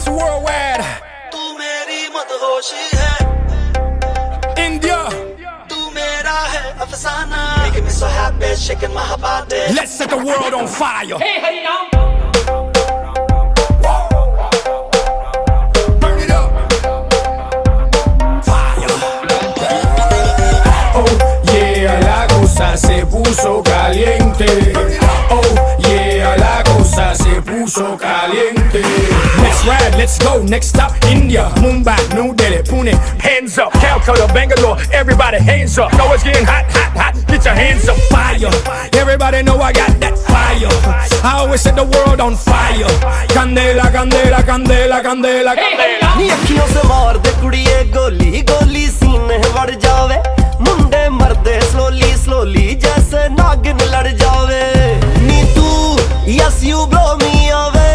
Mr. Worldwide. तू मेरी मदहोशी है, India. तू मेरा है अफसाना, making me so happy, shaking my body. Let's set the world on fire. Hey, Harinam. Burn it up. Fire. Oh yeah, la cosa se puso caliente. Oh yeah, la cosa se puso caliente. Let's ride, let's go. Next stop, India, Mumbai, New Delhi, Pune. Hands up, Calcutta, Bangalore. Everybody hands up. Know it's getting hot, hot, hot. Get your hands up, fire. Everybody know I got that fire. I always set the world on fire. Candela, candela, candela, candela, candela. नी अखियों से मार दे कुड़िए गोली, गोली सीने वड़ जावे, मुंडे मरदे slowly slowly जैसे नागिन लड़ जावे। नी तू, yes you blow